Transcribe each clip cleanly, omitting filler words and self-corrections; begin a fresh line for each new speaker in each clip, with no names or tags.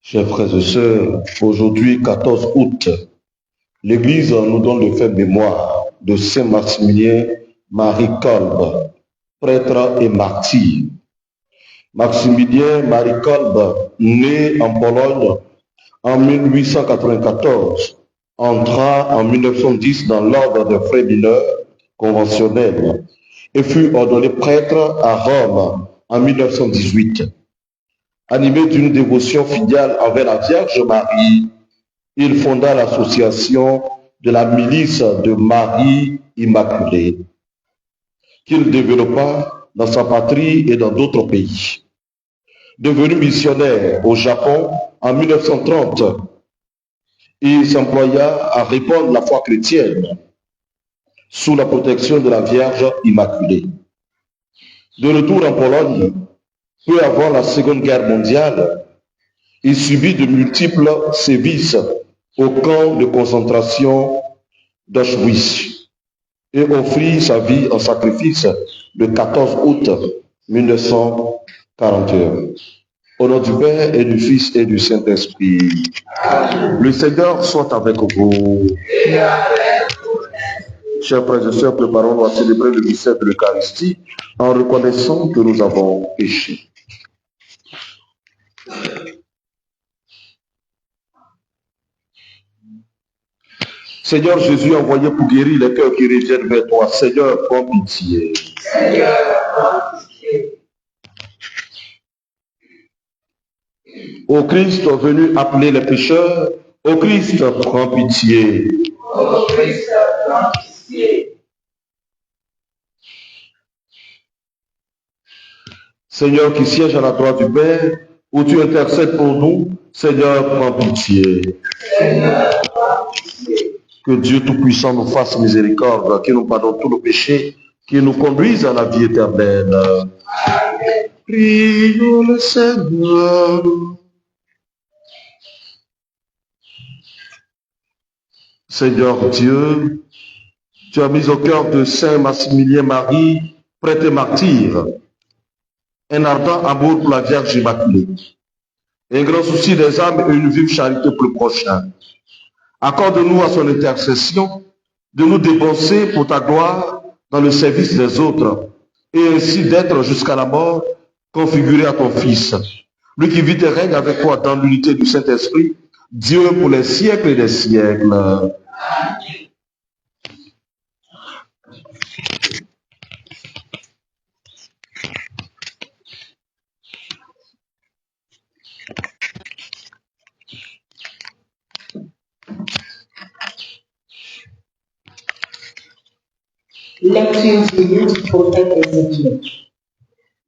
Chers frères et sœurs, aujourd'hui 14 août, l'Église nous donne le fait mémoire de Saint Maximilien Marie Kolbe, prêtre et martyr. Maximilien Marie Kolbe, né en Pologne en 1894, entra en 1910 dans l'ordre des frères mineurs conventionnels et fut ordonné prêtre à Rome en 1918. Animé d'une dévotion filiale envers la Vierge Marie, il fonda l'association de la milice de Marie Immaculée, qu'il développa dans sa patrie et dans d'autres pays. Devenu missionnaire au Japon en 1930, il s'employa à répandre la foi chrétienne sous la protection de la Vierge Immaculée. De retour en Pologne, peu avant la Seconde Guerre mondiale, il subit de multiples sévices au camp de concentration d'Auschwitz et offrit sa vie en sacrifice le 14 août 1941. Au nom du Père et du Fils et du Saint-Esprit, le Seigneur soit avec vous. Chers frères et sœurs, préparons-nous à célébrer le mystère de l'Eucharistie en reconnaissant que nous avons péché. Seigneur Jésus, envoyé pour guérir les cœurs qui reviennent vers toi. Seigneur, prends pitié. Seigneur, prends pitié. Ô Christ, venu appeler les pécheurs, ô Christ, prends pitié. Ô Christ, prends pitié. Seigneur qui siège à la droite du Père, où tu intercèdes pour nous, Seigneur, prends pitié. Seigneur, prends pitié. Que Dieu Tout-Puissant nous fasse miséricorde, qu'il nous pardonne tous nos péchés, qu'il nous conduise à la vie éternelle. Amen. Prions le Seigneur. Seigneur Dieu, tu as mis au cœur de Saint Maximilien Marie, prêtre et martyr, un ardent amour pour la Vierge Immaculée, un grand souci des âmes et une vive charité pour le prochain. Accorde-nous à son intercession de nous dépenser pour ta gloire dans le service des autres et ainsi d'être jusqu'à la mort configuré à ton Fils, lui qui vit et règne avec toi dans l'unité du Saint-Esprit, Dieu pour les siècles et des siècles. Amen.
Lecture du livre du prophète Ézéchiel.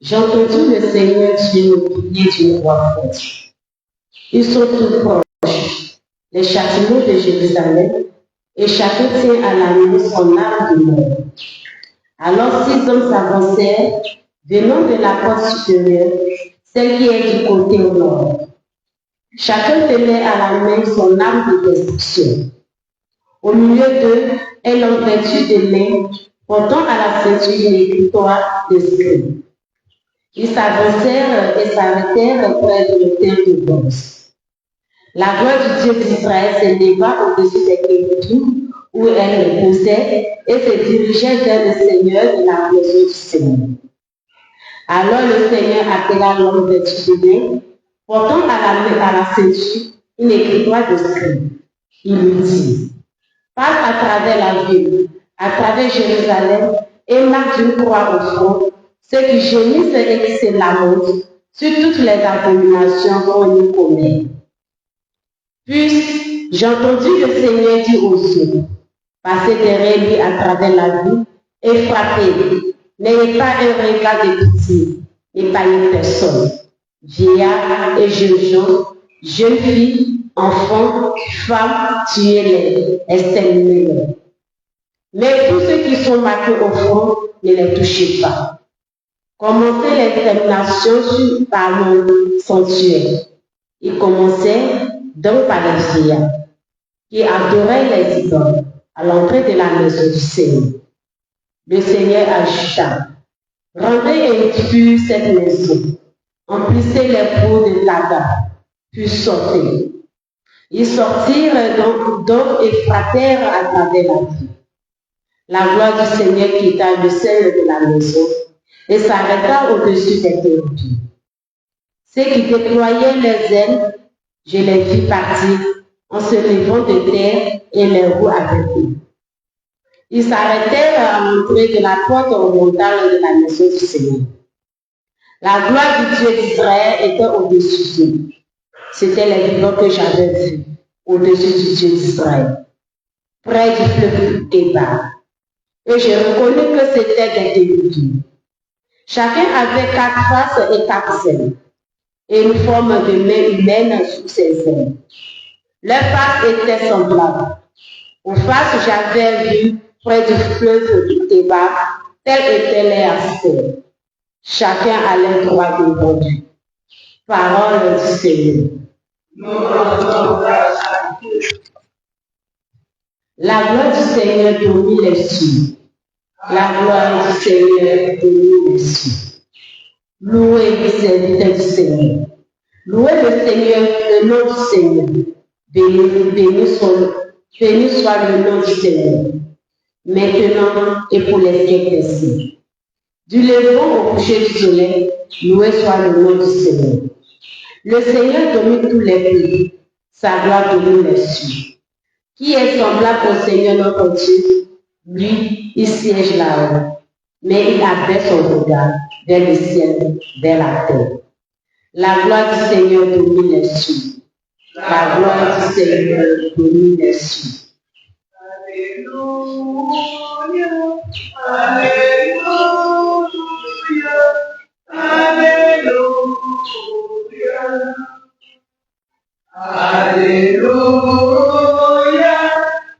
J'ai entendu le Seigneur Dieu nous prier d'une voix forte. Ils sont tous proches, les châtiments de Jérusalem, et chacun tient à la main son arme de mort. Alors 6 hommes s'avancèrent, venant de la porte supérieure, celle qui est du côté nord. Chacun tenait à la main son arme de destruction. Au milieu d'eux, un homme vêtu de lin, portant à la ceinture une écritoire de scribe. Ils s'avancèrent et s'arrêtèrent près de l'autel de bronze. La gloire du Dieu d'Israël s'éleva au-dessus des chérubins où elle reposait et se dirigeait vers le Seigneur de la maison du Seigneur. Alors le Seigneur appela l'homme vêtu de lin, portant à la ceinture une écritoire de scribe. Il lui dit: passe à travers la ville, à travers Jérusalem, et marque d'une croix au front ceux qui gémissent et qui se lamentent sur toutes les abominations qu'on y commet. Puis j'ai entendu le Seigneur dire aux eaux: Passez derrière lui à travers la vie et frappez. N'ayez pas un regard de pitié, n'épargnez personne. Vieillards et jeunes gens, jeunes filles, enfants, femmes, tuez-les, exterminez-les. Mais tous ceux qui sont marqués au front, ne les touchez pas. Commencez l'extermination par le sanctuaire. Il commençait donc par les vieillards qui adoraient les idoles à l'entrée de la maison du Seigneur. Le Seigneur ajouta, rendez impure cette maison, emplissez les pots de tabac, puis sortez. Ils sortirent donc et frappèrent à travers la ville. La gloire du Seigneur quitta le seuil de la maison et s'arrêta au-dessus des théories. Ceux qui déployaient leurs ailes, je les vis partir en se levant de terre et les roues avec eux. Ils s'arrêtèrent à l'entrée de la porte orientale de la maison du Seigneur. La gloire du Dieu d'Israël était au-dessus d'eux. C'était les vivants que j'avais vus au-dessus du Dieu d'Israël, près du fleuve Kébar. Et je reconnais que c'était des télévisions. Chacun avait 4 faces et 4 ailes, et une forme de main humaine sous ses ailes. Leurs faces étaient semblables. Aux faces, j'avais vu près du fleuve Kébar, tel était leur aspect. Chacun allait droit devant lui. Parole du Seigneur. La gloire du Seigneur domine les cieux. La gloire du Seigneur domine les cieux. Louez les serviteurs du Seigneur. Louez le Seigneur, le nom du Seigneur. Béni soit le nom du Seigneur, maintenant et pour les siècles des siècles. Du levant au coucher du soleil, loué soit le nom du Seigneur. Le Seigneur domine tous les pays, sa gloire domine les cieux. Qui est semblable au Seigneur notre Dieu? Lui, il siège là-haut, mais il abaisse son regard vers le ciel, vers la terre. La gloire du Seigneur domine les cieux. La gloire du Seigneur domine les cieux. Alléluia, Alléluia, Alléluia, Alléluia,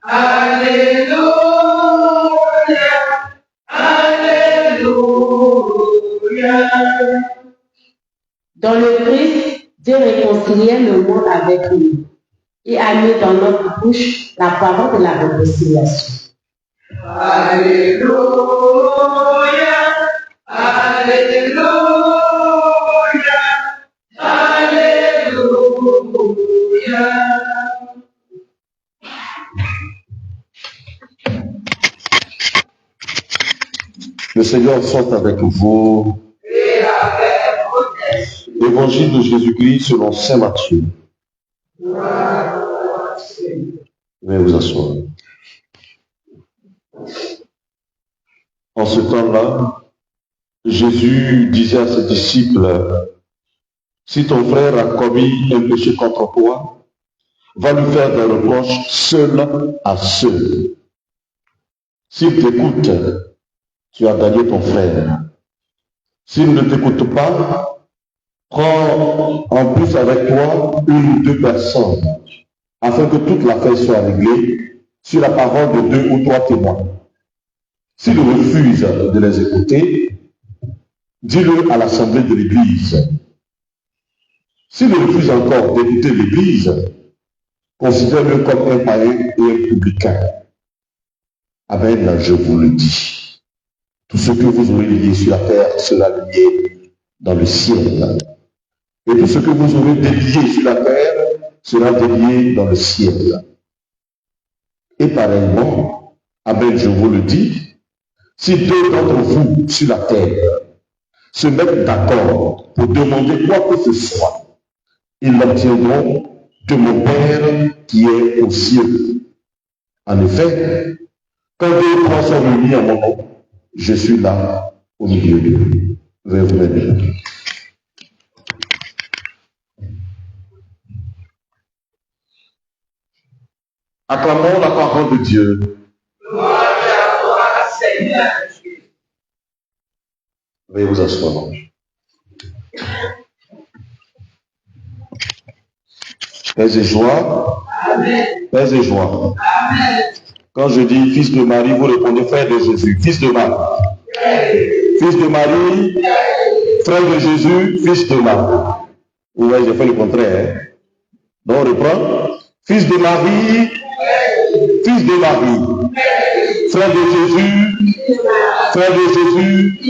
Alléluia, Alléluia. Dans le Christ, Dieu réconciliait le monde avec lui et a mis dans notre bouche la parole de la réconciliation. Alléluia, Alléluia, Alléluia.
Le Seigneur soit avec vous.
Et avec votre esprit.
Évangile de Jésus-Christ selon saint Matthieu. Veuillez vous asseoir. En ce temps-là, Jésus disait à ses disciples, si ton frère a commis un péché contre toi, va lui faire des reproches seul à seul. S'il t'écoute, tu as gagné ton frère. S'il ne t'écoute pas, prends en plus avec toi 1 ou 2 personnes, afin que toute l'affaire soit réglée sur la parole de 2 ou 3 témoins. S'il refuse de les écouter, dis-le à l'assemblée de l'Église. S'il refuse encore d'écouter l'Église, considère-le comme un païen et un publicain. Amen, je vous le dis. Tout ce que vous aurez lié sur la terre sera lié dans le ciel. Et tout ce que vous aurez délié sur la terre sera délié dans le ciel. Et pareillement, amen, je vous le dis, si 2 d'entre vous sur la terre se mettent d'accord pour demander quoi que ce soit, ils l'obtiendront de mon Père qui est aux cieux. En effet, quand 2 ou 3 sont réunis en mon nom, je suis là au milieu d'eux. Veuillez vous mettre. Acclamons la parole de Dieu. Veuillez vous asseoir. Père et joie. Père et joie. Quand je dis fils de Marie, vous répondez frère de Jésus. Fils de Marie. Fils de Marie. Frère de Jésus. Fils de Marie. Vous voyez, j'ai fait le contraire. Hein? Donc on reprend. Fils de Marie. Fils de Marie. Frère de Jésus. Frère de Jésus.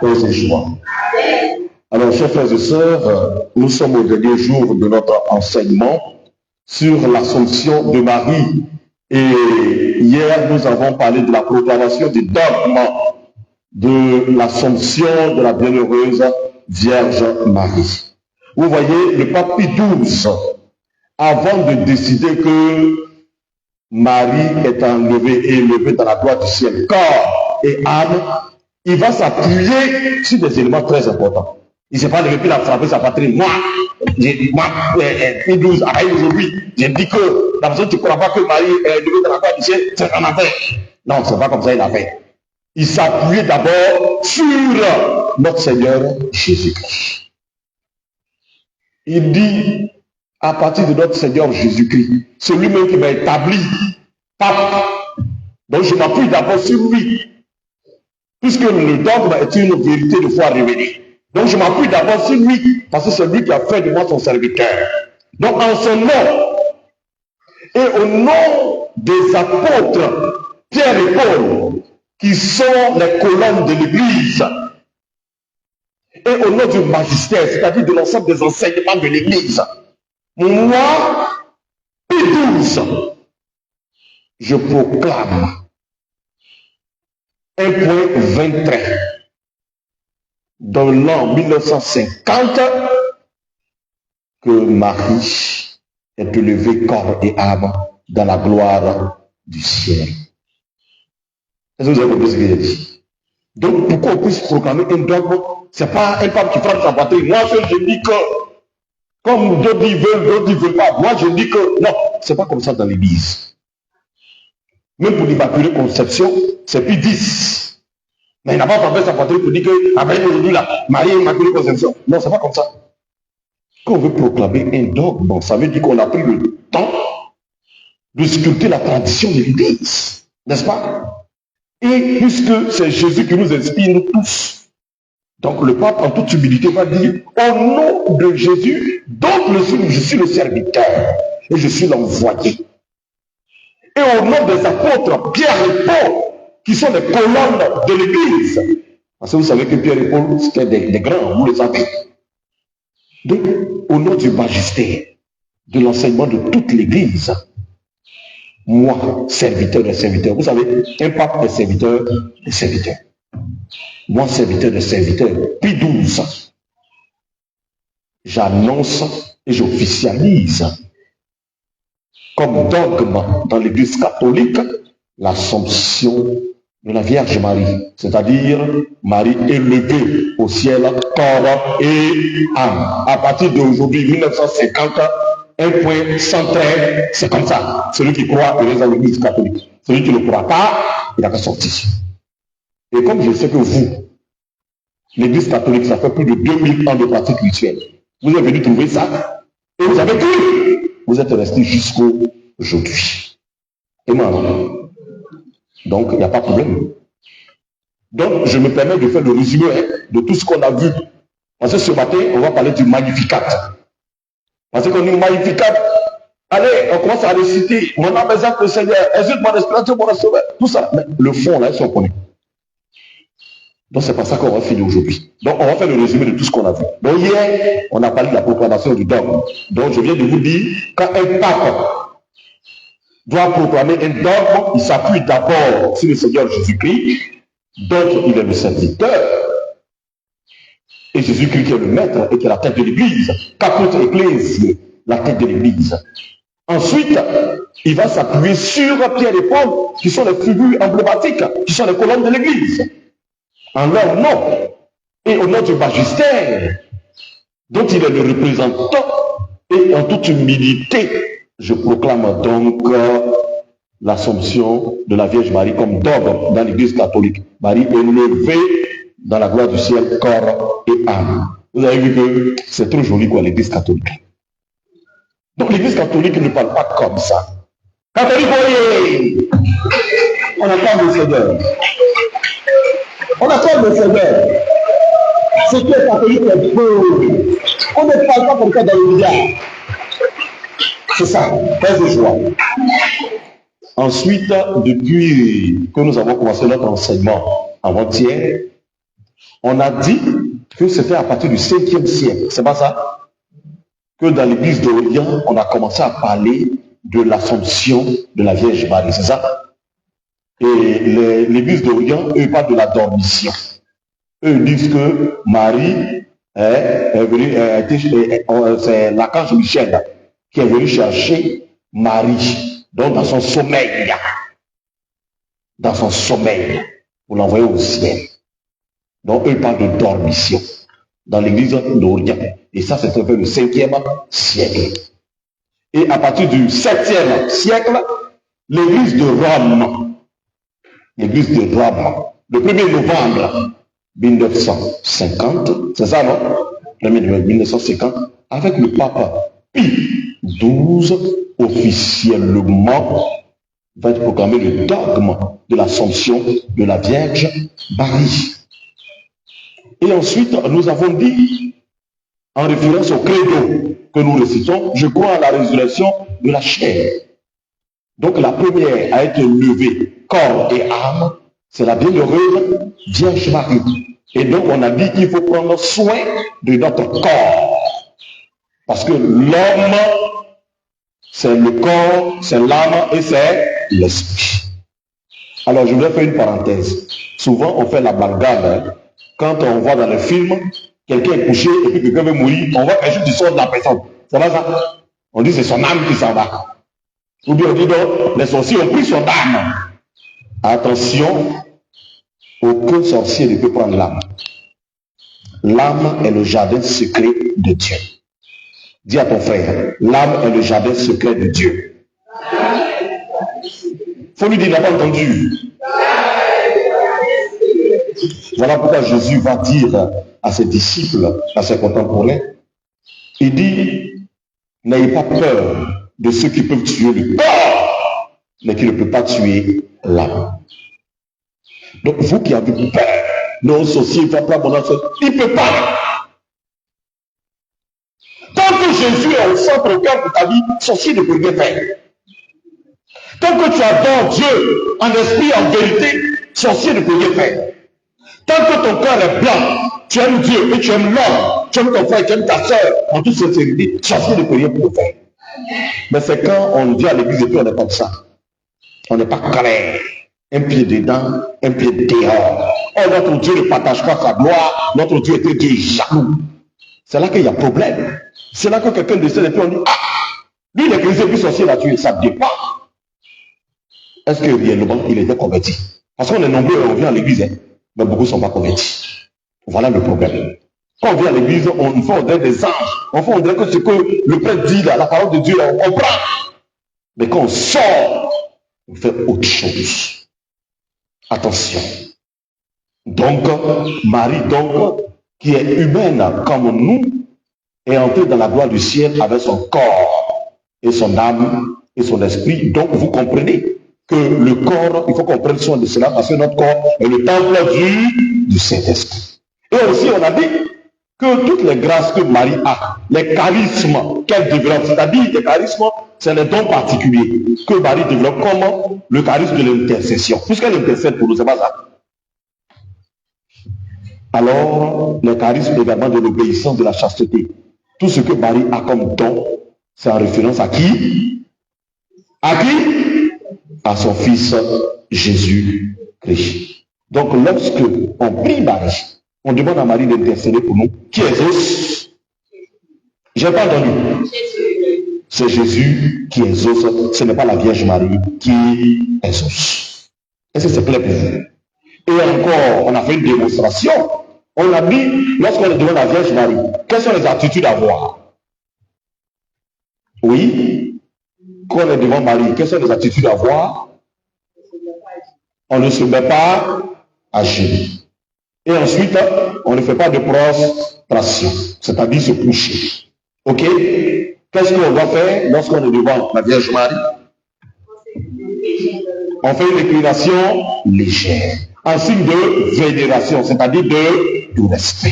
Père et joie. Alors, chers frères et sœurs, nous sommes au dernier jour de notre enseignement sur l'Assomption de Marie. Et hier, nous avons parlé de la proclamation du dogme de l'Assomption de la bienheureuse Vierge Marie. Vous voyez, le pape Pie XII, avant de décider que Marie est enlevée et élevée dans la gloire du ciel, corps et âme, il va s'appuyer sur des éléments très importants. Il ne s'est pas levé puis il a frappé sa patrie. Moi, Pie XII, aujourd'hui, j'ai dit que la personne qui ne croit pas que Marie est élevée dans la gloire du ciel, c'est un affaire. Non, ce n'est pas comme ça il a fait. Il s'appuyait d'abord sur notre Seigneur Jésus-Christ. Il dit, à partir de notre Seigneur Jésus-Christ, celui-même qui m'a établi pape. Donc je m'appuie d'abord sur lui, puisque le dogme est une vérité de foi révélée. Donc je m'appuie d'abord sur lui, parce que c'est lui qui a fait de moi son serviteur. Donc en son nom, et au nom des apôtres, Pierre et Paul, qui sont les colonnes de l'Église, et au nom du magistère, c'est-à-dire de l'ensemble des enseignements de l'Église, moi, Pie XII, je proclame un point 23 dans l'an 1950 que Marie est élevée corps et âme dans la gloire du ciel. Est-ce que vous avez compris ce que j'ai dit? Donc, pour qu'on puisse proclamer un dogme, ce n'est pas un pape qui frappe sa patrie. Moi, je dis que, comme d'autres y veulent, d'autres ne veulent pas. Moi, je dis que, non, ce n'est pas comme ça dans l'Église. Même pour l'Immaculée Conception, c'est Pie X. Mais il n'a pas frappé sa patrie pour dire que, après aujourd'hui, là, Marie est Immaculée Conception. Non, ce n'est pas comme ça. Quand on veut proclamer un dogme, ça veut dire qu'on a pris le temps de sculpter la tradition de l'Église. N'est-ce pas? Et puisque c'est Jésus qui nous inspire tous, donc le pape en toute humilité va dire, au nom de Jésus, donc je suis le serviteur et je suis l'envoyé. Et au nom des apôtres, Pierre et Paul, qui sont les colonnes de l'Église, parce que vous savez que Pierre et Paul, c'était des grands, vous le savez. Donc, au nom du magistère, de l'enseignement de toute l'Église, moi, serviteur des serviteurs, vous savez, un pape est serviteur des serviteurs. Moi, serviteur des serviteurs, Pie XII, j'annonce et j'officialise comme dogme dans l'Église catholique l'Assomption de la Vierge Marie, c'est-à-dire Marie élevée au ciel, corps et âme. À partir d'aujourd'hui, 1950, un point central, c'est comme ça. Celui qui croit, il est dans l'Église catholique. Celui qui ne croit pas, il n'a qu'à sortir. Et comme je sais que vous, l'Église catholique, ça fait plus de 2000 ans de pratique rituelle. Vous êtes venu trouver ça, et vous avez cru. Vous êtes resté jusqu'au aujourd'hui. Et moi, non. Donc, il n'y a pas de problème. Donc, je me permets de faire le résumé de tout ce qu'on a vu. Parce que ce matin, on va parler du Magnificat. Parce qu'on dit Magnificat, allez, on commence à réciter. Mon âme exalte le Seigneur, exulte mon esprit, mon sauveur. Tout ça. Mais le fond, là, ils sont connus. Donc, c'est pas ça qu'on va finir aujourd'hui. Donc, on va faire le résumé de tout ce qu'on a vu. Donc, hier, on a parlé de la proclamation du dogme. Donc, je viens de vous dire, quand un pape doit proclamer un dogme, il s'appuie d'abord sur le Seigneur Jésus-Christ, donc il est le serviteur, et Jésus-Christ qui est le maître et qui est la tête de l'Église, caput ecclésiae, la tête de l'Église. Ensuite, il va s'appuyer sur Pierre et Paul, qui sont les figures emblématiques, qui sont les colonnes de l'Église, en leur nom, et au nom du magistère, dont il est le représentant, et en toute humilité, je proclame donc l'Assomption de la Vierge Marie comme dogme dans l'Église catholique. Marie est levée dans la gloire du ciel, corps et âme. Vous avez vu que c'est trop joli quoi, l'Église catholique. Donc l'Église catholique ne parle pas comme ça. Catholique, oui, on attend le Seigneur. On attend le Seigneur. Ce qui est catholique est beau. On ne parle pas comme ça dans le diable. C'est ça, paix et joie. Ensuite, depuis que nous avons commencé notre enseignement avant-hier, on a dit que c'était à partir du 5e siècle, c'est pas ça? Que dans l'église d'Orient, on a commencé à parler de l'Assomption de la Vierge Marie, c'est ça? Et l'église d'Orient, eux, parlent de la dormition. Eux disent que Marie est venue, c'est l'archange Michel qui est venu chercher Marie, donc dans son sommeil, pour l'envoyer au ciel. Donc eux parlent de dormition dans l'église d'Orient. Et ça, c'est fait le 5e siècle. Et à partir du 7e siècle, l'église de Rome, le 1er novembre 1950, c'est ça, non? 1er novembre 1950, avec le pape Pie XII, officiellement, va être proclamé le dogme de l'Assomption de la Vierge Marie. Et ensuite, nous avons dit, en référence au credo que nous récitons, je crois à la résurrection de la chair. Donc la première à être levée, corps et âme, c'est la bienheureuse Vierge Marie. Et donc on a dit qu'il faut prendre soin de notre corps. Parce que l'homme, c'est le corps, c'est l'âme et c'est l'esprit. Alors je voudrais faire une parenthèse. Souvent on fait l'amalgame. Quand on voit dans les films, quelqu'un est couché et puis quelqu'un veut mourir, on voit quelque chose du sort de la personne. C'est pas ça? On dit c'est son âme qui s'en va. Ou bien on dit donc, les sorciers ont pris son âme. Attention, aucun sorcier ne peut prendre l'âme. L'âme est le jardin secret de Dieu. Dis à ton frère, l'âme est le jardin secret de Dieu. Faut lui dire, il n'a pas entendu. Voilà pourquoi Jésus va dire à ses disciples, à ses contemporains, il dit, n'ayez pas peur de ceux qui peuvent tuer le corps, mais qui ne peuvent pas tuer l'âme. Donc vous qui avez peur, non, sorcier, il ne va pas mon enfant, il ne peut pas. Tant que Jésus est au centre au cœur de ta vie, sorcier ne peut rien faire. Tant que tu adores Dieu en esprit, en vérité, sorcier ne peut rien faire. Tant que ton cœur est blanc, tu aimes Dieu et tu aimes l'homme, tu aimes ton frère, tu aimes ta soeur, en toute sincérité, sorcier ne peut rien pour faire. Mais c'est quand on vient à l'église et puis on est comme ça. On n'est pas clair. Un pied dedans, un pied dehors. Oh, notre Dieu ne partage pas sa gloire, notre Dieu était Dieu jaloux. C'est là qu'il y a problème. C'est là que quelqu'un décède et puis on dit, ah, lui il est chrétien, puis sorcier l'a tué, ça dépend. Est-ce que réellement il était converti? Parce qu'on est nombreux et on vient à l'église, hein, mais beaucoup ne sont pas convertis. Voilà le problème. Quand on vient à l'église, on fait on dirait des anges. On fait on dirait que ce que le prêtre dit, là, la parole de Dieu, là, on comprend. Mais quand on sort, on fait autre chose. Attention. Donc, Marie, donc, qui est humaine comme nous, est entrée dans la gloire du ciel avec son corps et son âme et son esprit. Donc, vous comprenez que le corps, il faut qu'on prenne soin de cela parce que notre corps est le temple du Saint-Esprit. Et aussi, on a dit que toutes les grâces que Marie a, les charismes qu'elle développe, c'est-à-dire les charismes, c'est les dons particuliers que Marie développe, comme le charisme de l'intercession, puisqu'elle intercède pour nous, c'est pas ça. Alors, le charisme également de l'obéissance, de la chasteté. Tout ce que Marie a comme don, c'est en référence à qui? À qui? À son fils Jésus-Christ. Donc, lorsque on prie Marie, on demande à Marie d'intercéder pour nous. Qui exauce? J'ai pas entendu. C'est Jésus qui exauce. Ce n'est pas la Vierge Marie qui exauce. Est-ce que c'est clair pour vous? Et encore, on a fait une démonstration. On a dit, lorsqu'on est devant la Vierge Marie, quelles sont les attitudes à avoir? Oui. Quand on est devant Marie, quelles sont les attitudes à avoir? on ne se met pas à genoux. Et ensuite, on ne fait pas de prostration, c'est-à-dire se coucher. Ok? Qu'est-ce qu'on doit faire lorsqu'on est devant la Vierge Marie? On fait une inclination légère, en signe de vénération, c'est-à-dire de respect.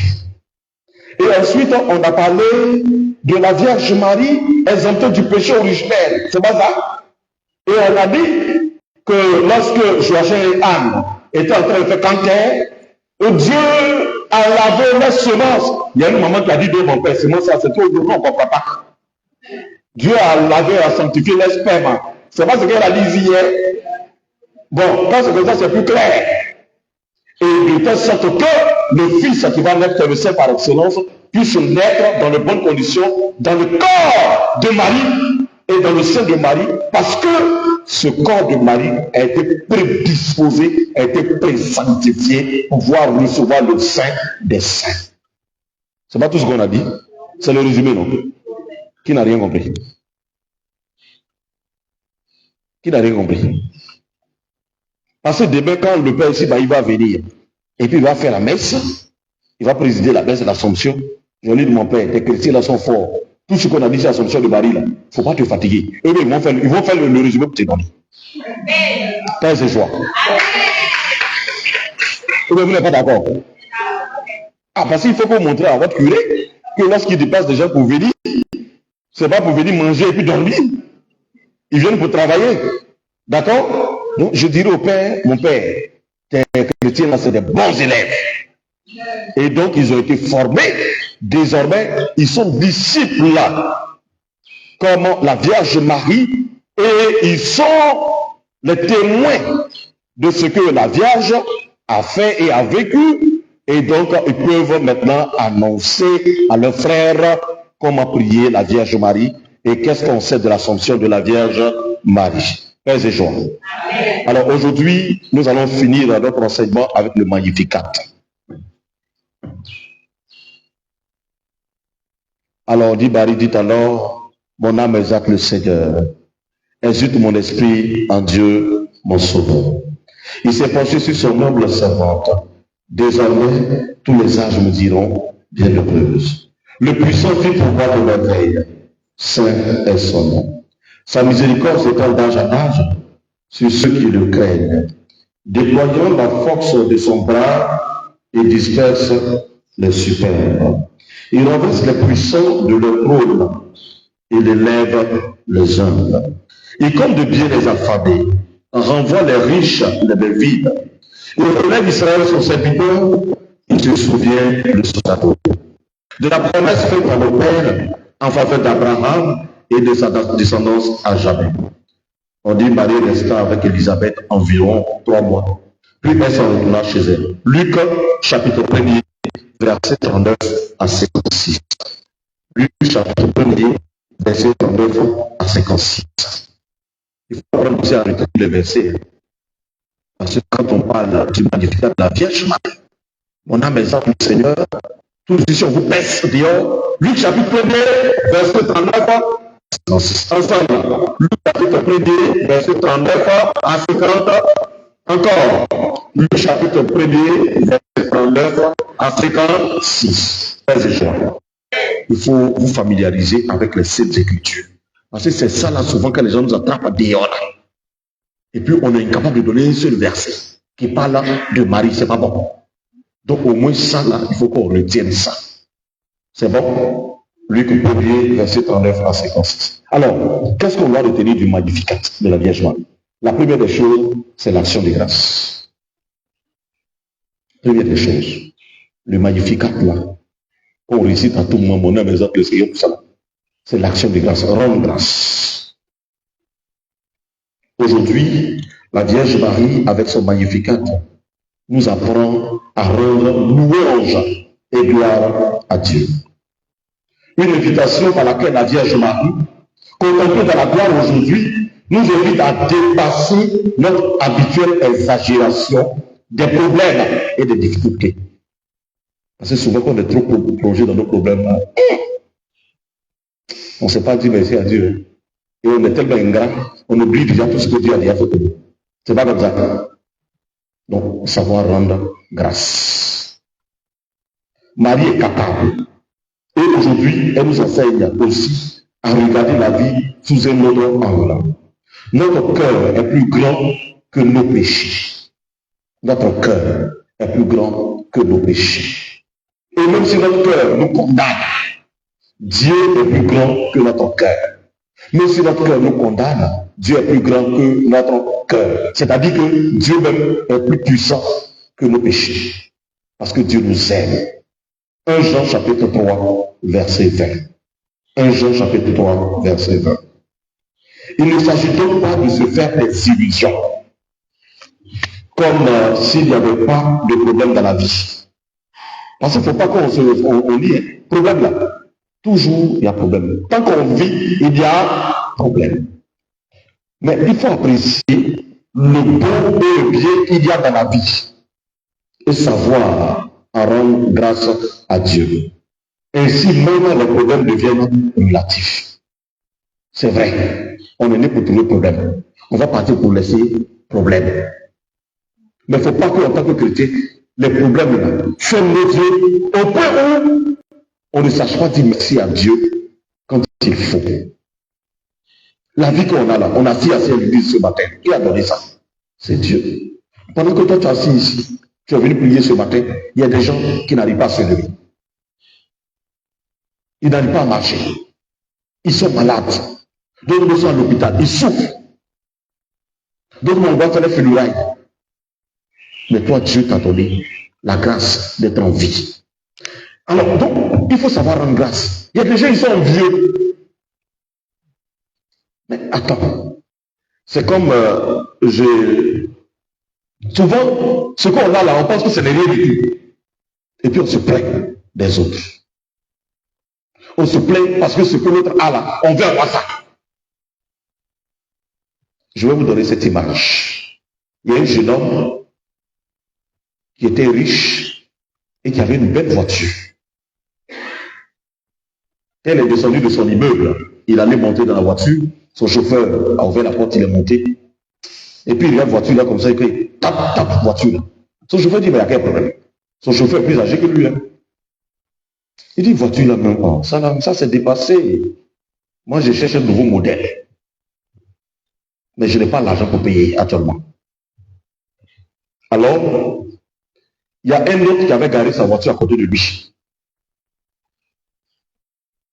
Et ensuite, on a parlé de la Vierge Marie exemptée du péché originel. C'est pas ça? Et on a dit que lorsque Joachim et Anne étaient en train de faire canter, Dieu a lavé les semences. Il y a une maman qui a dit de mon père, c'est moi ça, c'est toi, non, on ne comprend pas. Dieu a lavé, a sanctifié les spermes. C'est pas ce qu'elle a dit hier. Bon, quand c'est comme ça, c'est plus clair. Et de telle sorte que le Fils qui va naître le Saint par excellence puisse naître dans de bonnes conditions, dans le corps de Marie et dans le sein de Marie, parce que ce corps de Marie a été prédisposé, a été présanctifié pour pouvoir recevoir le Saint des Saints. C'est pas tout ce qu'on a dit. C'est le résumé, non? Qui n'a rien compris? Qui n'a rien compris? Parce que demain, quand le Père ici, il va venir, et puis il va faire la messe, il va présider la messe de l'Assomption. Je lui dis, mon Père, tes chrétiens là sont forts. Tout ce qu'on a dit sur l'Assomption de Marie, là, il ne faut pas te fatiguer. Eux, ils vont faire le résumé pour te donner. Père, c'est joie. Vous n'êtes pas d'accord? Ah, parce qu'il faut qu'on montre à votre curé que lorsqu'il dépasse des gens pour venir, ce n'est pas pour venir manger et puis dormir. Ils viennent pour travailler. D'accord? Donc, je dirais au Père, mon Père, tes chrétiens là, c'est des bons élèves. Et donc, ils ont été formés. Désormais, ils sont disciples là, comme la Vierge Marie, et ils sont les témoins de ce que la Vierge a fait et a vécu. Et donc, ils peuvent maintenant annoncer à leurs frères comment prier la Vierge Marie et qu'est-ce qu'on sait de l'Assomption de la Vierge Marie. Père et joie. Alors aujourd'hui, nous allons finir notre enseignement avec le Magnificat. Alors, dit Marie, dit alors, mon âme exalte le Seigneur, exulte mon esprit en Dieu, mon Sauveur. Il s'est penché sur son noble servante. Désormais, tous les âges me diront, bienheureuse. Le puissant fit pour moi de merveille. Saint est son nom. Sa miséricorde s'étend d'âge en âge sur ceux qui le craignent, déployant la force de son bras et disperse les superbes. Il renverse les puissants de leur trône et élève les humbles. Il compte de bien les affamés, renvoie les riches, les belles vides. Il relève Israël son serviteur, il se souvient de son amour. De la promesse faite à nos pères en faveur d'Abraham et de sa descendance à jamais. On dit Marie resta avec Élisabeth environ 3 mois. Puis elle s'en retourna chez elle. Luc, chapitre 1er, verset 39 à 56. Luc, chapitre 1er, verset 39 à 56. Il faut prendre aussi à retenir les versets. Parce que quand on parle du Magnificat de la Vierge Marie, mon âme exalte le Seigneur, tous ici on vous baisse dehors. Luc, chapitre 1er, verset 39 ensemble. Luc chapitre 1er, verset 39 à 50. Encore. Luc chapitre 1er, verset 39 à 56. Il faut vous familiariser avec les Saintes Écritures. Parce que c'est ça là souvent quand les gens nous attrapent à dehors. Et puis on est incapable de donner un seul verset qui parle de Marie, c'est pas bon. Donc au moins ça là, il faut qu'on retienne ça. C'est bon? Luc 1er, verset 39 à 56. Alors, qu'est-ce qu'on doit retenir du Magnificat de la Vierge Marie? La première des choses, c'est l'action de grâce. Première des choses, le Magnificat là, qu'on récite à tout moment, mon âme exalte le Seigneur pour ça. C'est l'action de grâce, rendre grâce. Aujourd'hui, la Vierge Marie, avec son Magnificat, nous apprend à rendre louange et gloire à Dieu. Une invitation par laquelle la Vierge Marie, contemplée dans la gloire aujourd'hui, nous invite à dépasser notre habituelle exagération des problèmes et des difficultés. Parce que souvent, quand on est trop plongé dans nos problèmes, on ne sait pas dire merci à Dieu. Et on est tellement ingrat, on oublie déjà tout ce que Dieu a déjà fait pour nous. C'est pas comme ça. Donc, savoir rendre grâce. Marie est capable. Et aujourd'hui, elle nous enseigne aussi à regarder la vie sous un autre angle. Notre cœur est plus grand que nos péchés. Notre cœur est plus grand que nos péchés. Et même si notre cœur nous condamne, Dieu est plus grand que notre cœur. Même si notre cœur nous condamne, Dieu est plus grand que notre cœur. C'est-à-dire que Dieu même est plus puissant que nos péchés. Parce que Dieu nous aime. 1 Jean chapitre 3, verset 20. 1 Jean chapitre 3, verset 20. Il ne s'agit donc pas de se faire des illusions. Comme s'il n'y avait pas de problème dans la vie. Parce qu'il ne faut pas qu'on lit problème là. Toujours il y a problème. Tant qu'on vit, il y a problème. Mais il faut apprécier le bon et le bien qu'il y a dans la vie. Et savoir en rendre grâce à Dieu. Ainsi même les problèmes deviennent relatifs. C'est vrai. On est né pour trouver problème. On va partir pour laisser problème. Mais il ne faut pas qu'en tant que chrétien, les problèmes là, ferment nos yeux au point où on ne sache pas dire merci à Dieu quand il faut. La vie qu'on a là, on a assis à l'église ce matin. Qui a donné ça? C'est Dieu. Pendant que toi tu es assis ici, tu es venu prier ce matin, il y a des gens qui n'arrivent pas à se lever. Ils n'arrivent pas à marcher. Ils sont malades. D'autres sont à l'hôpital. Ils souffrent. D'autres on va faire les funérailles. Mais toi, Dieu t'a donné la grâce d'être en vie. Alors, donc, il faut savoir rendre grâce. Il y a des gens, ils sont vieux. Mais attends. C'est comme, souvent, ce qu'on a là, on pense que ce n'est rien du tout. Et puis, on se plaint des autres. On se plaint parce que ce que l'autre a là, on veut avoir ça. Je vais vous donner cette image. Il y a un jeune homme qui était riche et qui avait une belle voiture. Elle est descendue de son immeuble. Il allait monter dans la voiture. Son chauffeur a ouvert la porte, il est monté. Et puis il y a une voiture là comme ça, il crie, tape, voiture là. Son chauffeur dit, mais il y a quel problème? Son chauffeur est plus âgé que lui. Hein. Il dit, voiture là, même pas. Ça c'est dépassé. Moi, je cherche un nouveau modèle. Mais je n'ai pas l'argent pour payer actuellement. Alors, il y a un autre qui avait garé sa voiture à côté de lui.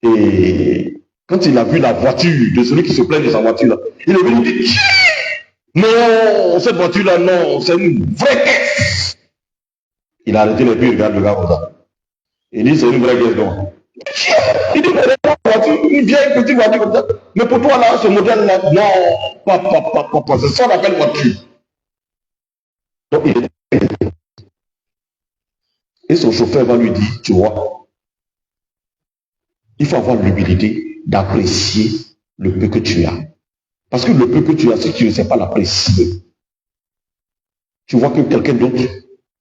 Et quand il a vu la voiture de celui qui se plaint de sa voiture là, il est venu dire, non, cette voiture-là, non, c'est une vraie caisse. Il a arrêté les pieds, il regarde le gars comme ça. Il dit, c'est une vraie caisse, donc. Il dit, mais la voiture, une vieille petite voiture comme ça. Mais pour toi, là, ce modèle-là, non, pas, c'est ça la belle voiture. Donc, il est... Et son chauffeur va lui dire, tu vois, il faut avoir l'humilité d'apprécier le peu que tu as. Parce que le peu que tu as, si tu ne sais pas l'apprécier, tu vois que quelqu'un d'autre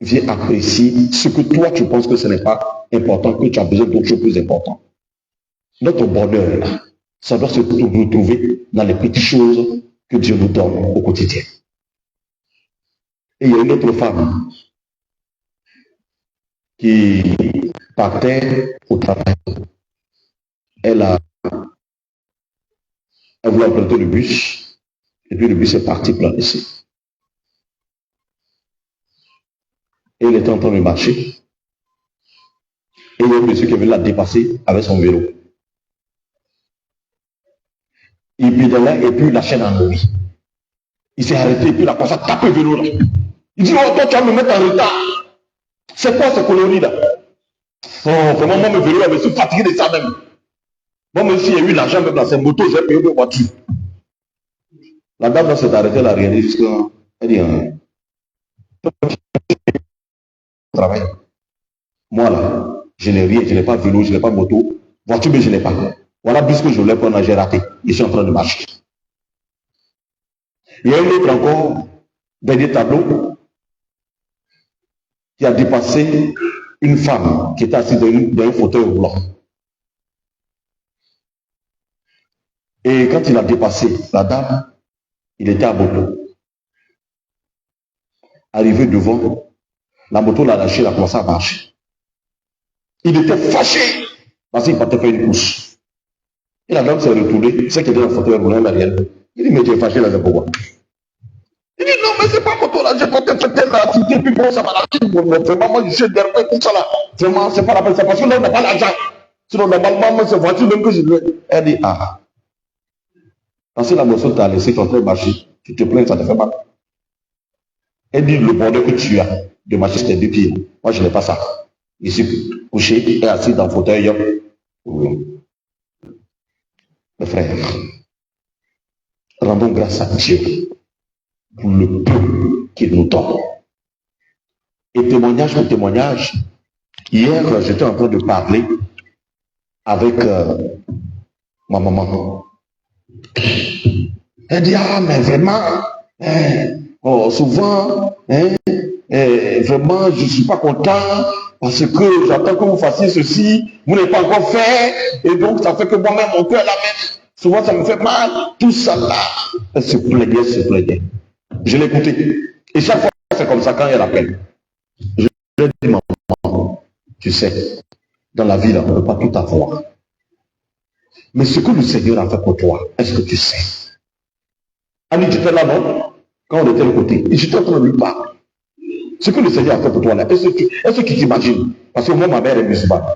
vient apprécier ce que toi tu penses que ce n'est pas important, que tu as besoin d'autres choses plus importantes. Notre bonheur, là, ça doit se retrouver dans les petites choses que Dieu nous donne au quotidien. Et il y a une autre femme qui partait au travail. Elle voulait emprunter le bus, et puis le bus est parti plein ici. Et elle était en train de marcher. Et il y a un monsieur qui est venu la dépasser avec son vélo. Il pédalait et puis la chaîne a nourri. Il s'est arrêté et puis il a commencé à taper le vélo là. Il dit, oh toi tu vas me mettre en retard. C'est quoi ce coloris là? Oh, vraiment, moi, mon vélo, je me suis fatigué de ça même. Moi, même s'il y a eu l'argent même dans ces motos, j'ai payé mes voitures. La dame là s'est arrêtée, elle a regardé jusqu'à. Elle dit, travail. Moi là, je n'ai rien, je n'ai pas vélo, je n'ai pas moto, voiture, mais je n'ai pas. Voilà, puisque je voulais prendre, j'ai raté. Je suis en train de marcher. Il y a un autre encore, dernier tableau, qui a dépassé une femme qui était assise dans un fauteuil roulant. Et quand il a dépassé la dame, il était à moto. Arrivé devant, la moto l'a lâché, il a commencé à marcher. Il était fâché parce qu'il partait faire une course. Et la dame s'est retournée, c'est qu'il était dans le fauteuil roulant derrière. Il dit, mais tu es fâché là, c'est pourquoi? Il dit, non, mais c'est pas moto là, j'ai porté cette telle activité, puis bon, ça m'a lâché. Vraiment, moi, je suis derrière tout ça là. Vraiment, c'est pas la peine, c'est parce que là, on n'a pas l'argent. Sinon, normalement, moi, c'est voiture même que je veux. Elle dit, ah. Parce que la moto t'a laissé ton train marcher, tu te plains, ça te fait mal. Elle dit, le bordel que tu as de marcher sur tes deux pieds, moi, je n'ai pas ça. Je suis couché et assis dans le fauteuil. Mes frères, rendons grâce à Dieu pour le peu qu'il nous donne. Et témoignage pour témoignage, hier, j'étais en train de parler avec ma maman. Elle dit, ah, mais vraiment, souvent, vraiment, je ne suis pas content parce que j'attends que vous fassiez ceci, vous n'avez pas encore fait, et donc ça fait que moi-même, mon cœur, là même, souvent ça me fait mal, tout ça là. Elle se plaignait. Je l'ai écouté. Et chaque fois, c'est comme ça quand elle appelle. Je lui ai dit, maman, tu sais, dans la vie, là, on ne peut pas tout avoir. Mais ce que le Seigneur a fait pour toi, est-ce que tu sais? Annie, tu étais là, non? Quand on était de côté. Et j'étais en train de lui parler. Ce que le Seigneur a fait pour toi, là, est-ce que tu t'imagines? Parce que moi, ma mère est musulmane.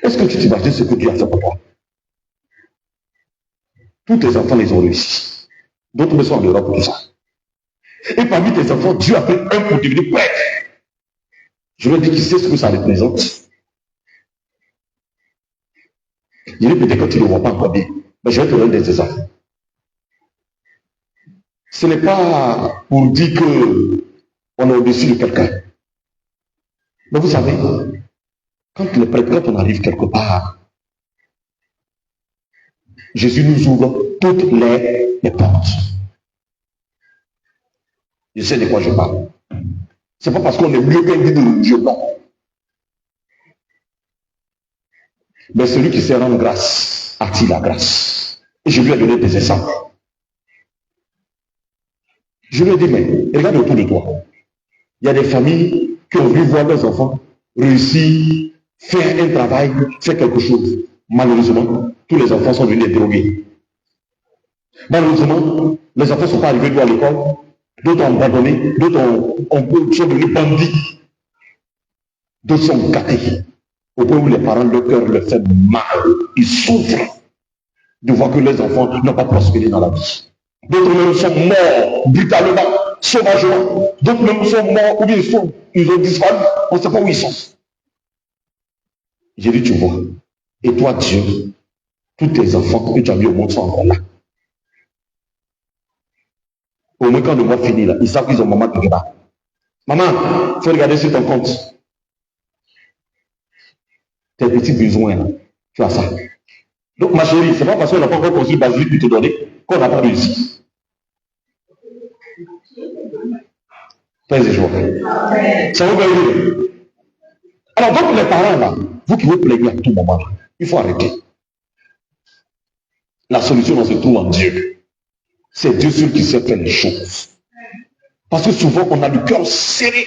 Est-ce que tu t'imagines ce que Dieu a fait pour toi? Tous tes enfants les ont réussi. D'autres sont en Europe pour tout ça. Et parmi tes enfants, Dieu a fait un pour devenir prêtre. Je lui ai dit qu'il sait ce que ça représente. Je lui ai dit peut-être que tu ne le vois pas encore bien. Mais je vais te donner des exemples. Ce n'est pas pour dire qu'on est au-dessus de quelqu'un. Mais vous savez, quand on arrive quelque part, Jésus nous ouvre toutes les portes. Je sais de quoi je parle. Ce n'est pas parce qu'on est mieux qu'un guide de Dieu, non. Mais celui qui sait rendre grâce, a-t-il la grâce? Et je lui ai donné des exemples. Je lui ai dit, mais regarde autour de toi. Il y a des familles qui ont vu voir leurs enfants réussir, faire un travail, faire quelque chose. Malheureusement, tous les enfants sont devenus drogués. Malheureusement, les enfants ne sont pas arrivés à l'école. D'autres ont abandonné, d'autres sont devenus bandits. D'autres sont gâtés. Au point où les parents, leur cœur leur fait mal. Ils souffrent de voir que les enfants n'ont pas prospéré dans la vie. D'autres même sont morts brutalement, sauvagement. D'autres même sont morts ou bien ils ont disparu. On ne sait pas où ils sont. J'ai dit, tu vois. Et toi, Dieu, tous tes enfants que tu as mis au monde sont encore là. Au moins, quand le mois finit, là, ils savent qu'ils ont maman quelque part. Maman, il faut regarder sur ton compte. Tes petits besoins, là, tu as ça. Donc, ma chérie, c'est pas parce qu'on n'a pas encore construit basilique pour te donner qu'on n'a pas réussi. Paix et joie. Ça vous dire. Alors, donc, les parents, là, vous qui vous plaignez à tout moment, là, il faut arrêter. La solution, on se trouve en Dieu. C'est Dieu seul qui sait faire les choses. Parce que souvent, on a le cœur serré.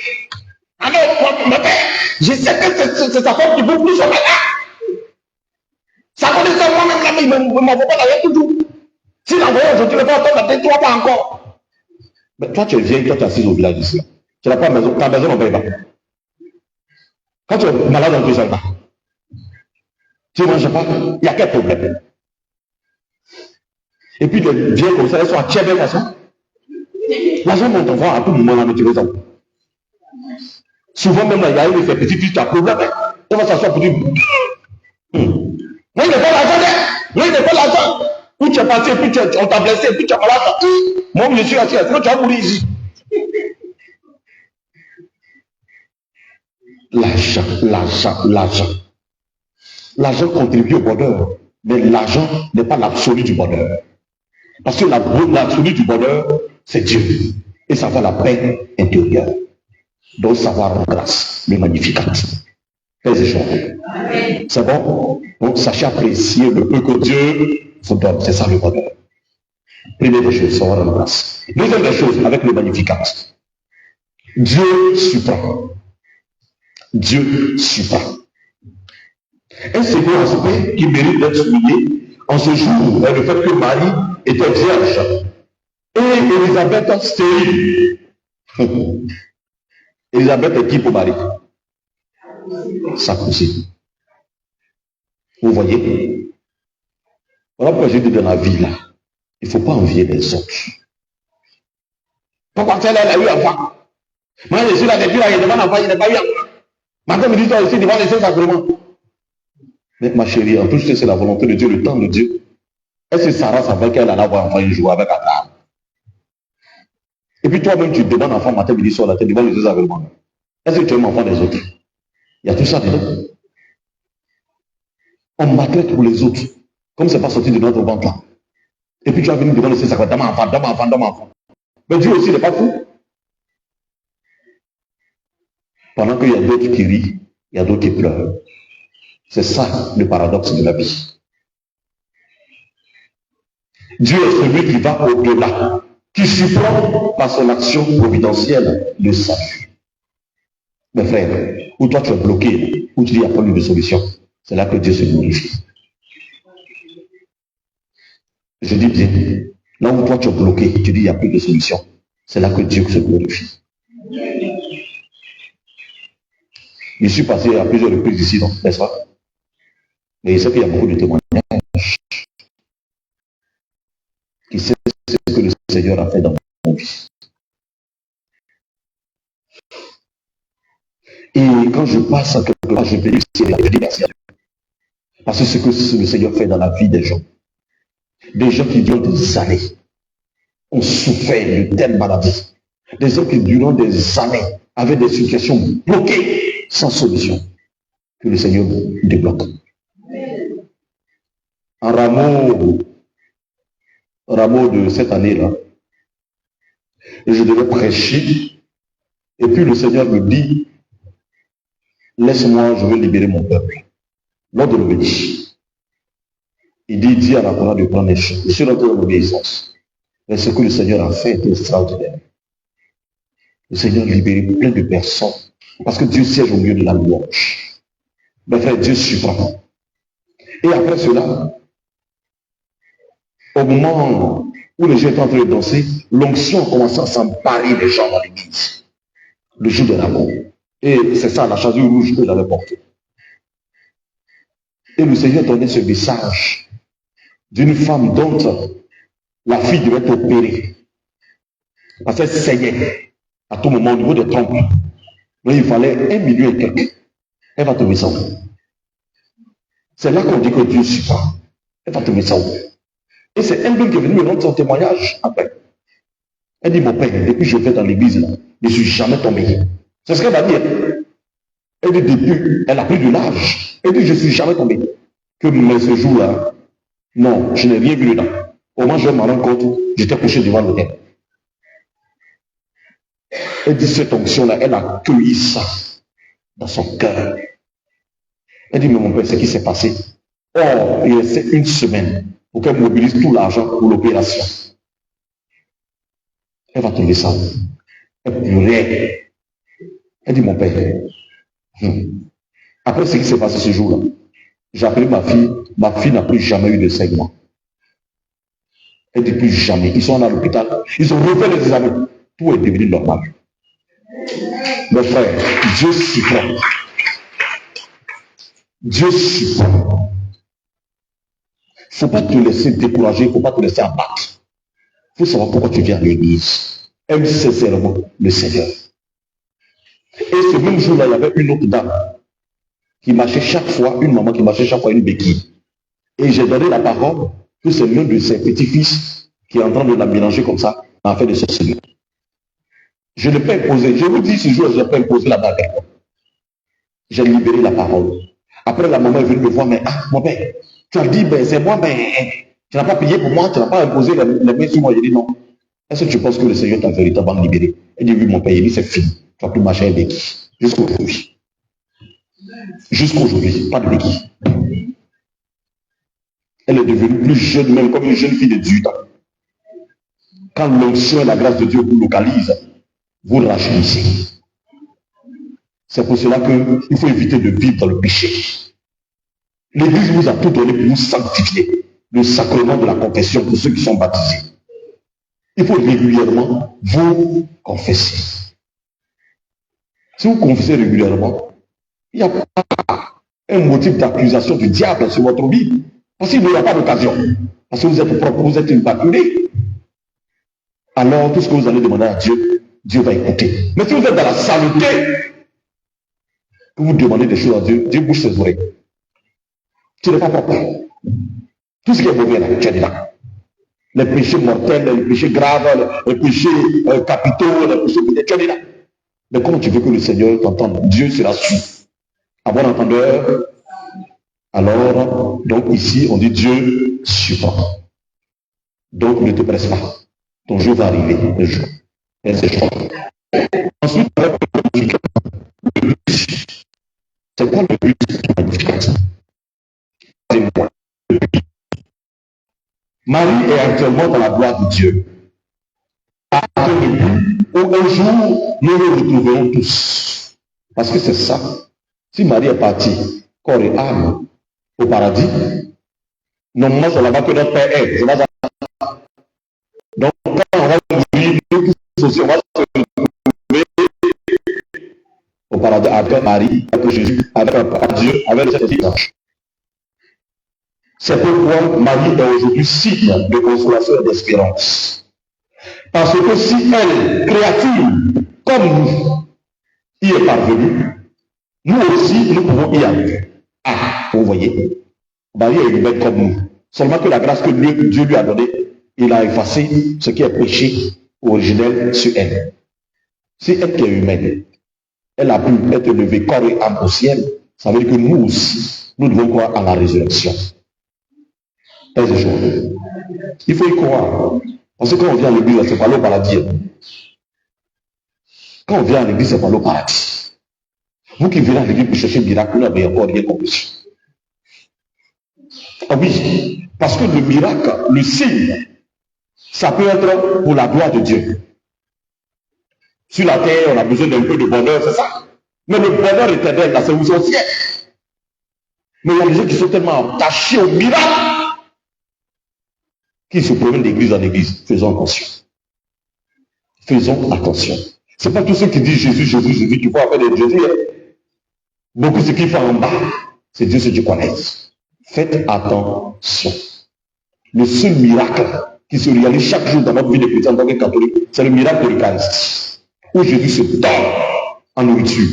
Alors, mon père, je sais que c'est sa femme qui veut plus jamais là. Ça connaît ça moi-même là, mais il ne m'envoie pas la toujours. Si l'envoie aujourd'hui, il va attendre la 3 pas encore. Mais toi, tu es vieille, toi, tu es assise au village ici. Tu n'as pas de maison, ta maison, on ne paye pas. Quand tu es malade, on ne te pas. Tu ne manges pas, il y a quel problème? Et puis, les vieilles comme ça, elles sont à tirer l'argent. L'argent, on t'envoie à tout moment là, mais tu les as. Souvent, même là, il y a une petite fille, tu as un problème. On va s'asseoir pour dire. Moi, il n'est pas l'argent. Moi, il n'est pas l'argent. Où tu es parti, puis on t'a blessé, puis tu es malade. Moi, je suis assis. Sinon, tu vas mourir ici. L'argent. L'argent contribue au bonheur. Mais l'argent n'est pas l'absolu du bonheur. Parce que l'absolu du bonheur, c'est Dieu. Et ça va la paix intérieure. Donc, savoir rendre grâce, le magnificat. Paix et joie. C'est bon? Donc, sachez apprécier le peu que Dieu vous donne. C'est ça le bonheur. Première des choses, savoir rendre grâce. Deuxième des choses, avec le magnificat. Dieu surprend. Dieu surprend. Un second aspect qui mérite d'être souligné en ce jour est le fait que Marie était vierge et Élisabeth stérile. Élisabeth est qui pour Marie? Sa cousine. Vous voyez? Voilà pourquoi j'ai dit dans la vie là, il ne faut pas envier les autres. Pourquoi elle a eu enfant? Moi je suis là depuis là, il demande enfant, il n'a pas eu enfant. Maintenant, me dit toi aussi devant les saints-sacrements. Mais ma chérie, en plus c'est la volonté de Dieu, le temps de Dieu. Est-ce que Sarah savait qu'elle allait avoir enfant un jour avec Abraham? Et puis toi-même, tu demandes enfant matin, midi, soir, la tête devant les saints-sacrements. Est-ce que tu aimes enfant des autres? Il y a tout ça dedans. On maltraite pour les autres, comme c'est pas sorti de notre ventre là. Et puis tu vas venir devant les saints-sacrements, donne-moi enfant. Mais Dieu aussi n'est pas fou. Pendant qu'il y a d'autres qui rient, il y a d'autres qui pleurent. C'est ça le paradoxe de la vie. Dieu est celui qui va au-delà, qui supplante par son action providentielle le salut. Mes frères, où toi tu es bloqué, où tu dis il n'y a pas de solution, c'est là que Dieu se glorifie. Je dis bien, là où toi tu es bloqué, tu dis il n'y a plus de solution, c'est là que Dieu se glorifie. Je suis passé à plusieurs reprises ici, n'est-ce pas? Mais il sait qu'il y a beaucoup de témoignages qui sait ce que le Seigneur a fait dans mon vie. Et quand je passe à quelque part, je bénis merci à Dieu. Parce que ce que le Seigneur fait dans la vie des gens qui durant des années ont souffert de telles maladies, des gens qui durant des années avaient des situations bloquées sans solution, que le Seigneur débloque. Un rameau de cette année-là, je devais prêcher, et puis le Seigneur me dit, laisse-moi, je vais libérer mon peuple. Lors de l'obéissance, il dit à la parole de prendre les choses. Je suis rentré dans l'obéissance. Mais ce que le Seigneur a fait était extraordinaire. Le Seigneur a libéré plein de personnes, parce que Dieu siège au milieu de la louange. Mes frères, Dieu surprend. Et après cela, au moment où les gens étaient en train de danser, l'onction a commencé à s'emparer des gens dans l'église. Le jour de l'amour. Et c'est ça, la chasuble rouge que j'avais portée. Et le Seigneur donnait ce message d'une femme dont la fille devait être opérée. Parce qu'elle saignait à tout moment au niveau des trompes. Donc il fallait 1 million et quelques. Elle va tomber ça où? C'est là qu'on dit que Dieu surprend. Elle va tomber ça où? Et c'est elle-même qui est venue me rendre son témoignage après. Elle dit, mon père, depuis que je vais dans l'église, là, je ne suis jamais tombé. C'est ce qu'elle va dire. Elle dit, depuis, elle a pris de l'âge. Elle dit, je ne suis jamais tombé. Mais ce jour-là, non, je n'ai rien vu dedans. Au moment où je me rends compte, j'étais couché devant l'autel. Elle dit, cette onction-là, elle a accueilli ça dans son cœur. Elle dit, mais mon père, ce qui s'est passé. Or, il restait 1 semaine pour qu'elle mobilise tout l'argent pour l'opération. Elle va trouver ça. Elle pleurait. Elle dit, mon père, après ce qui s'est passé ce jour-là, j'ai appelé ma fille n'a plus jamais eu de saignement. Elle dit plus jamais. Ils sont allés à l'hôpital, ils ont refait les examens. Tout est devenu normal. Mes frères, Dieu surprend. Dieu surprend. Il ne faut pas te laisser décourager, il ne faut pas te laisser abattre. Il faut savoir pourquoi tu viens à l'église. Aime sincèrement le Seigneur. Et ce même jour-là, il y avait une autre dame qui marchait chaque fois, une maman qui marchait chaque fois une béquille. Et j'ai donné la parole que c'est l'un de ses petits-fils qui est en train de la mélanger comme ça, en fait de sorcellerie. Je ne l'ai pas imposé. Je vous dis ce jour, je n'ai pas imposé la bague. J'ai libéré la parole. Après, la maman est venue me voir, mais mon père, tu as dit, ben, c'est moi, mais tu n'as pas payé pour moi, tu n'as pas imposé les mains sur moi. J'ai dit non. Est-ce que tu penses que le Seigneur t'a véritablement libéré? Elle dit oui, mon père, il dit c'est fini. Tu vas plus marcher avec béquille. Jusqu'à aujourd'hui. Jusqu'à aujourd'hui, pas de béquille. Elle est devenue plus jeune, même comme une jeune fille de 18 ans. Quand l'onction et la grâce de Dieu vous localisent, vous rajeunissez. C'est pour cela qu'il faut éviter de vivre dans le péché. L'Église vous a tout donné pour vous sanctifier. Le sacrement de la confession pour ceux qui sont baptisés. Il faut régulièrement vous confesser. Si vous confessez régulièrement, il n'y a pas un motif d'accusation du diable sur votre vie. Parce qu'il n'y a pas d'occasion. Parce que vous êtes propre, vous êtes immaculé. Alors, tout ce que vous allez demander à Dieu, Dieu va écouter. Mais si vous êtes dans la saleté, que vous demandez des choses à Dieu, Dieu bouge ses oreilles. Tu n'es pas propre. Tout ce qui est mauvais là, tu es là. Les péchés mortels, les péchés graves, les péchés capitaux, les péchés petits, tu es là. Mais comment tu veux que le Seigneur t'entende? Dieu sera sûr. À bon entendeur, alors, donc ici, on dit Dieu supporte. Donc, ne te presse pas. Ton jour va arriver un jour. Et c'est chaud. Ensuite, c'est quoi le but de magnificat? Marie est actuellement dans la gloire de Dieu. À où un jour, nous nous retrouverons tous. Parce que c'est ça. Si Marie est partie, corps et âme, au paradis, normalement, c'est là-bas que notre Père est. Donc, quand on va mourir, nous tous aussi, on va se retrouver au paradis avec Marie, avec Jésus, avec Dieu, avec le Saint-Esprit. C'est pourquoi Marie est aujourd'hui signe de consolation et d'espérance. Parce que si elle, créature, comme nous, y est parvenue, nous aussi, nous pouvons y arriver. Ah, vous voyez, Marie est humaine comme nous. Seulement que la grâce que Dieu lui a donnée, il a effacé ce qui est péché originel sur elle. Si elle qui est humaine, elle a pu être élevée corps et âme au ciel, ça veut dire que nous aussi, nous devons croire à la résurrection. Il faut y croire. Parce que quand on vient à l'église, c'est pas le paradis. Quand on vient à l'église, c'est pas le paradis. Vous qui venez à l'église pour chercher le miracle, vous n'avez encore rien compris. Ah oui, parce que le miracle, le signe, ça peut être pour la gloire de Dieu. Sur la terre, on a besoin d'un peu de bonheur, c'est ça. Mais le bonheur éternel, là, c'est où au ciel. Mais il y a des gens qui sont tellement attachés au miracle qu'ils se promènent d'église en église. Faisons attention. Faisons attention. Ce n'est pas tous ceux qui disent Jésus, Jésus, Jésus, qu'il faut faire des Jésus. Beaucoup ce qu'il faut en bas, c'est Dieu ce que tu connais. Faites attention. Le seul miracle qui se réalise chaque jour dans notre vie de chrétien en tant que catholique, c'est le miracle de l'Eucharistie, où Jésus se donne en nourriture.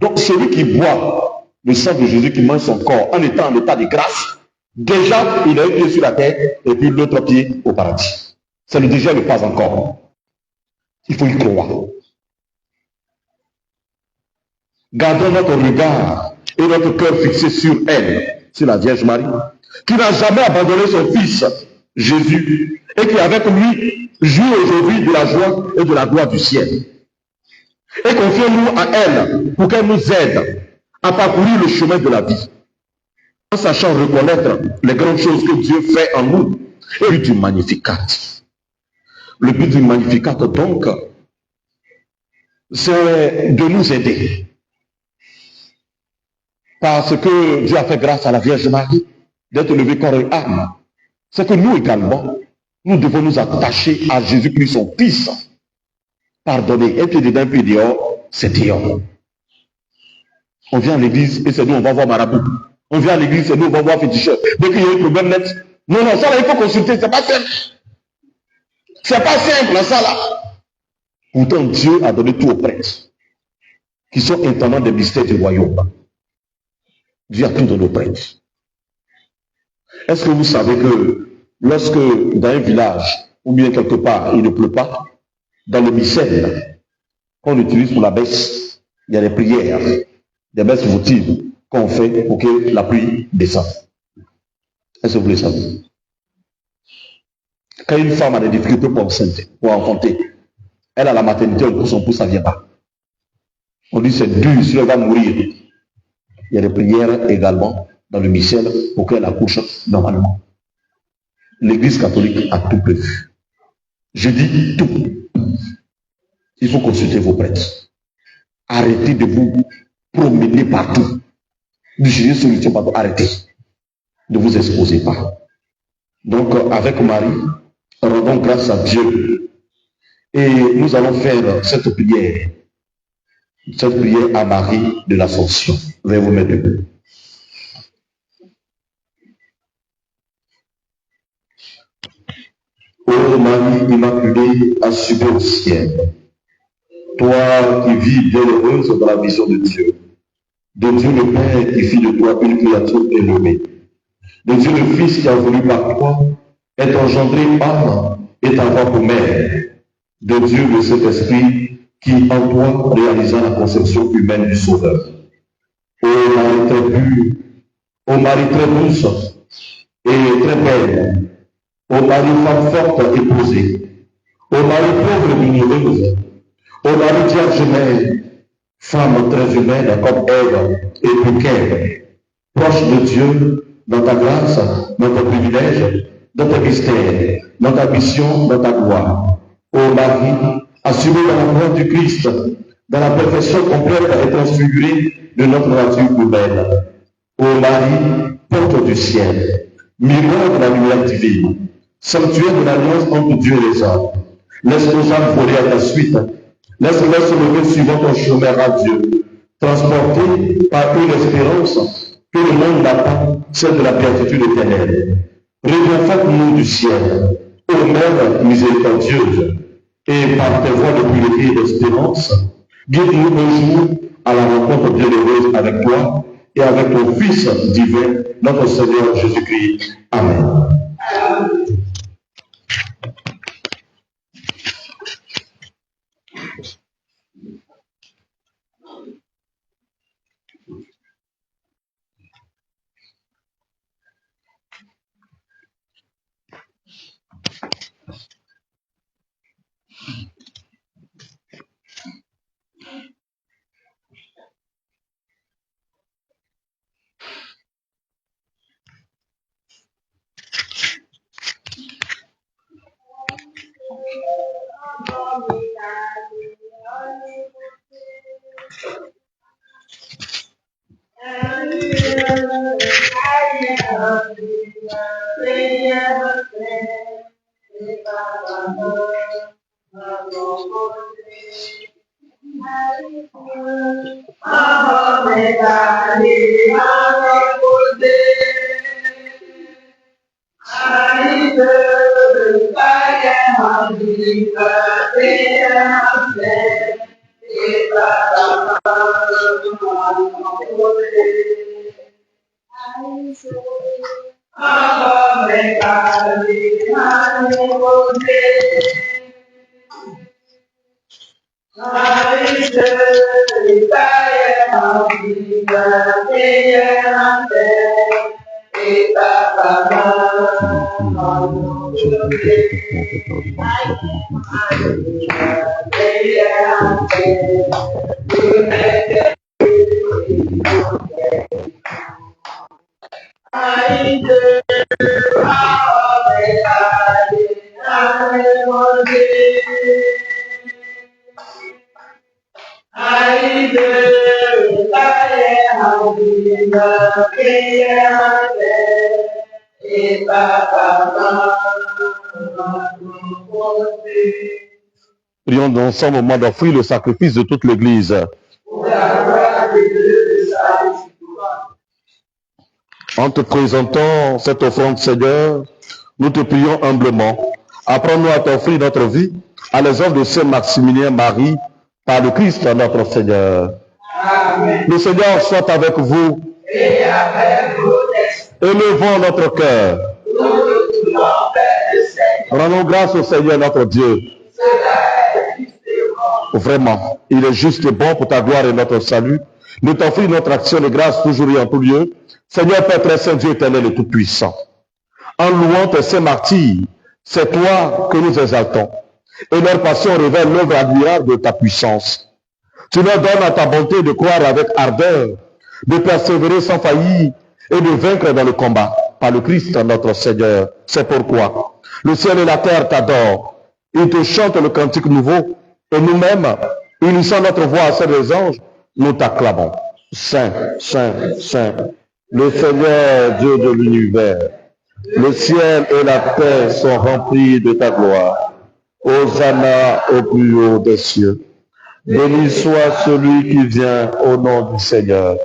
Donc celui qui boit le sang de Jésus, qui mange son corps en étant en état de grâce, déjà il a un pied sur la terre et puis l'autre pied au paradis. C'est le déjà le pas encore. Il faut y croire. Gardons notre regard et notre cœur fixé sur elle, sur la Vierge Marie, qui n'a jamais abandonné son Fils, Jésus, et qui avec lui joue aujourd'hui de la joie et de la gloire du ciel. Et confions-nous à elle pour qu'elle nous aide à parcourir le chemin de la vie, en sachant reconnaître les grandes choses que Dieu fait en nous, et le but du Magnificat. Le but du Magnificat, donc, c'est de nous aider. Parce que Dieu a fait grâce à la Vierge Marie d'être élevée corps et âme. C'est que nous également, nous devons nous attacher à Jésus-Christ, son Fils. Pardonner. Un pied dedans, un pied dehors, c'est dehors. On vient à l'église et c'est nous, on va voir marabout. On vient à l'église, c'est nous, on va voir féticheur. Dès qu'il y a un problème net, non, ça là, il faut consulter, c'est pas simple. C'est pas simple, ça là. Pourtant, Dieu a donné tout aux prêtres, qui sont intendants des mystères du royaume. Dieu a tout donné aux prêtres. Est-ce que vous savez que lorsque dans un village, ou bien quelque part, il ne pleut pas, dans le missel qu'on utilise pour la baisse, il y a des prières, des baisses votives qu'on fait pour que la pluie descende. Est-ce que vous le savez? Quand une femme a des difficultés pour enfanter, elle a la maternité, on pousse, son pouce, ça ne vient pas. On dit c'est dur, si elle va mourir. Il y a des prières également dans le missel pour qu'elle accouche normalement. L'Église catholique a tout prévu. Je dis tout. il faut consulter vos prêtres. Arrêtez de vous promener partout. De chercher solution partout. Arrêtez. Ne vous exposez pas. Donc, avec Marie, rendons grâce à Dieu. Et nous allons faire cette prière à Marie de l'Ascension. Veuillez vous mettre debout. Ô Marie immaculée, assumée au ciel, toi qui vis bienheureuse dans la vision de Dieu le Père qui fit de toi une créature élevée, de Dieu le Fils qui a voulu par toi être engendré homme et t'avoir pour mère, de Dieu le Saint-Esprit qui en toi réalisa la conception humaine du Sauveur. Ô Marie très pure, ô Marie très douce et très belle, ô Marie femme forte et posée, ô Marie pauvre et douloureuse, ô Marie vierge mère, femme très humaine comme Ève et Pékin, proche de Dieu dans ta grâce, dans ton privilège, dans tes mystères, dans ta mission, dans ta gloire. Ô Marie, assumée dans la gloire du Christ, dans la perfection complète et transfigurée de notre nature humaine. Ô Marie, porte du ciel, miroir de la lumière divine, sanctuaire de l'alliance entre Dieu et les hommes, laisse nos âmes voler à ta suite. Laisse-les se lever suivant ton chemin radieux, transporté par une espérance que le monde n'a pas, celle de la béatitude éternelle. Réconforte-nous du ciel, ô Mère miséricordieuse, et par tes voies de pureté et d'espérance, guide-nous un jour à la rencontre bienheureuse avec toi et avec ton Fils divin, notre Seigneur Jésus-Christ. Amen. Prions dans ce moment d'offrir le sacrifice de toute l'Église. En te présentant cette offrande, Seigneur, nous te prions humblement. Apprends-nous à t'offrir notre vie à l'exemple de Saint Maximilien Marie par le Christ notre Seigneur. Amen. Le Seigneur soit avec vous. Et avec votre esprit. Élevons notre cœur. Rendons grâce au Seigneur notre Dieu. Vraiment, il est juste et bon pour ta gloire et notre salut. Nous t'offrons notre action de grâce toujours et en tout lieu. Seigneur Père très saint, Dieu éternel et tout-puissant. En louant tes saints martyrs, c'est toi que nous exaltons. Et leur passion révèle l'œuvre admirable de ta puissance. Tu leur donnes à ta bonté de croire avec ardeur, de persévérer sans faillir et de vaincre dans le combat par le Christ notre Seigneur. C'est pourquoi le ciel et la terre t'adorent. Ils te chantent le cantique nouveau Et nous-mêmes, unissant notre voix à celle des anges, nous t'acclamons. Saint, Saint, Saint, le Seigneur Dieu de l'univers. Le ciel et la terre sont remplis de ta gloire. Hosanna au plus haut des cieux. Béni soit celui qui vient au nom du Seigneur.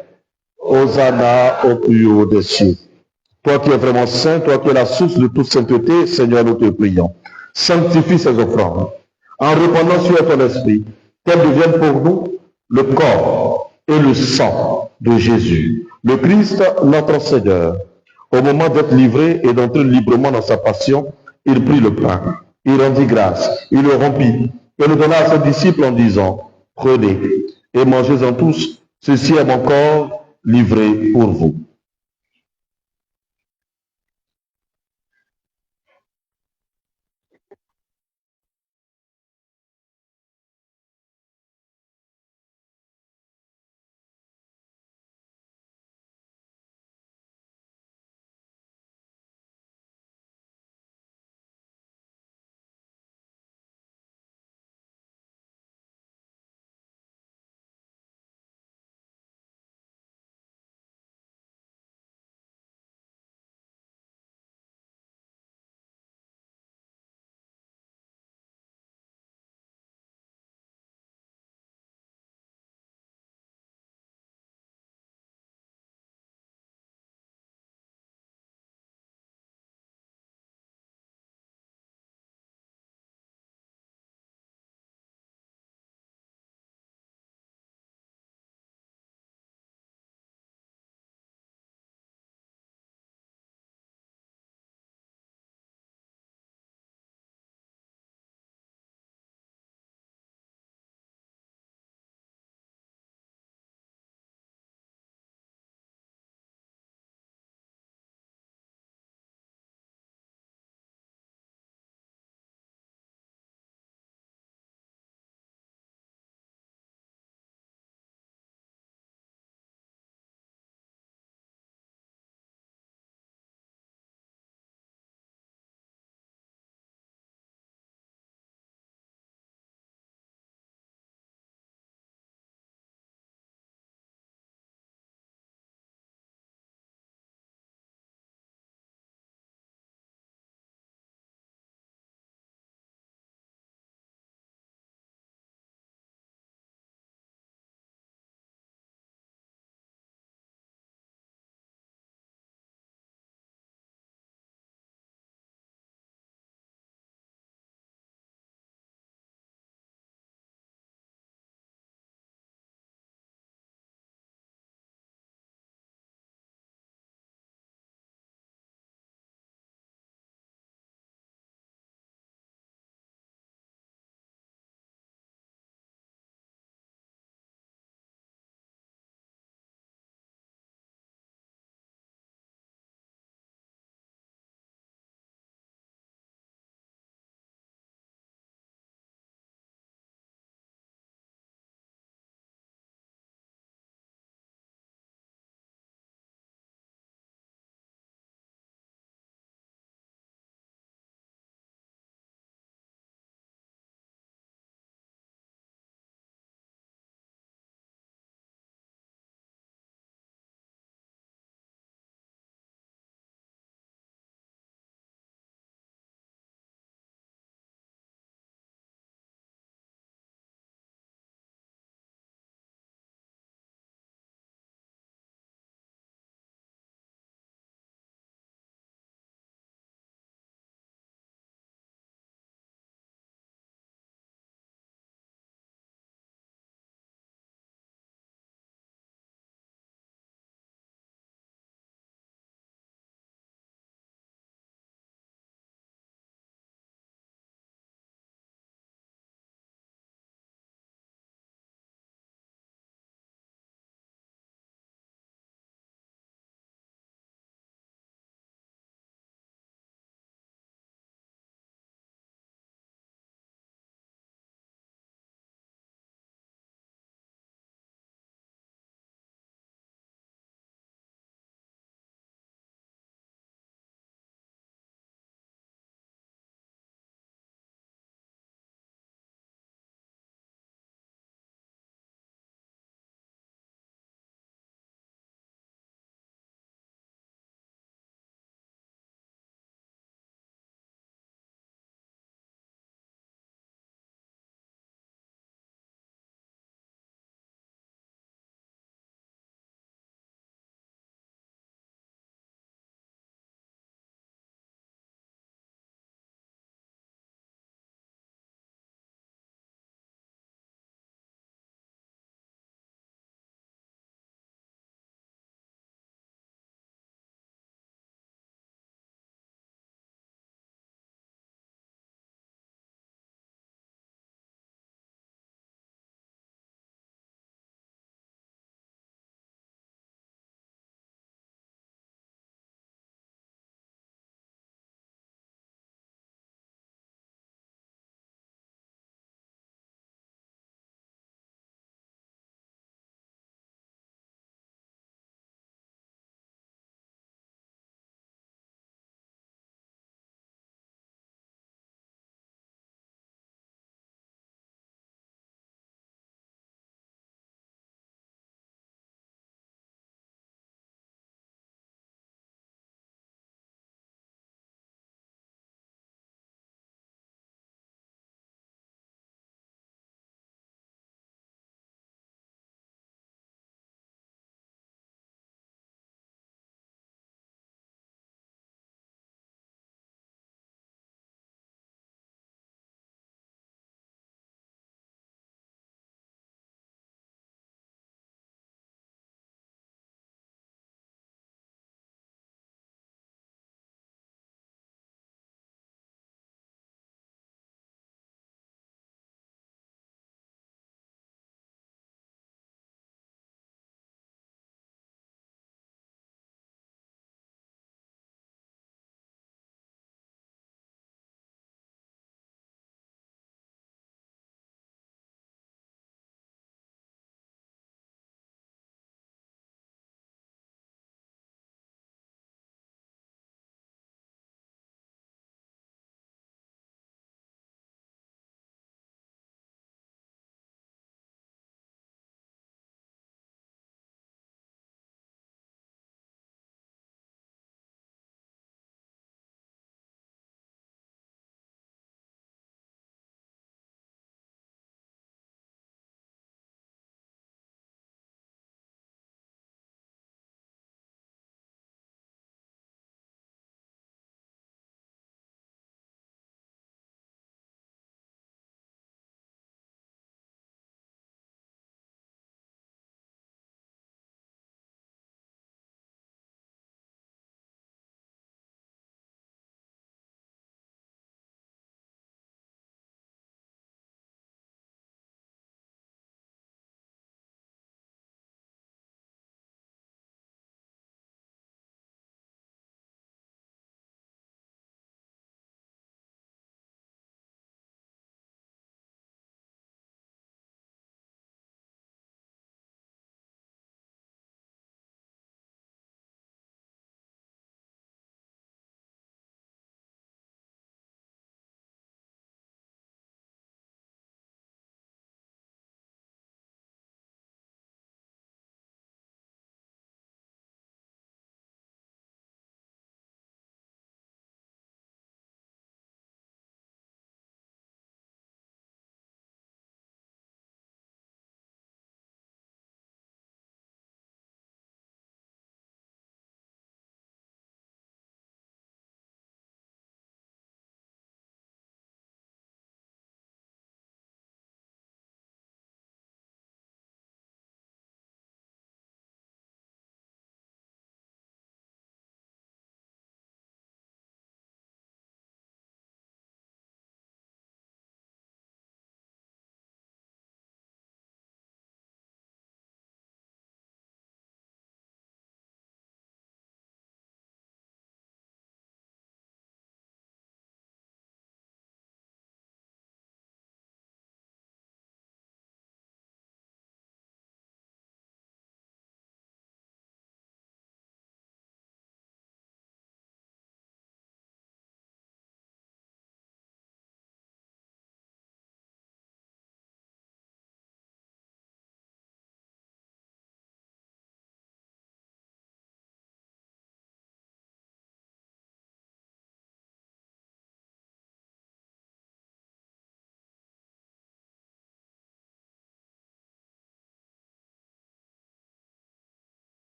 Hosanna au plus haut des cieux. Toi qui es vraiment saint, toi qui es la source de toute sainteté, Seigneur, nous te prions. Sanctifie ces offrandes en répandant sur ton esprit qu'elles deviennent pour nous le corps et le sang de Jésus, le Christ, notre Seigneur. Au moment d'être livré et d'entrer librement dans sa passion, il prit le pain, il rendit grâce, il le rompit et le donna à ses disciples en disant, prenez et mangez-en tous, ceci est mon corps livré pour vous.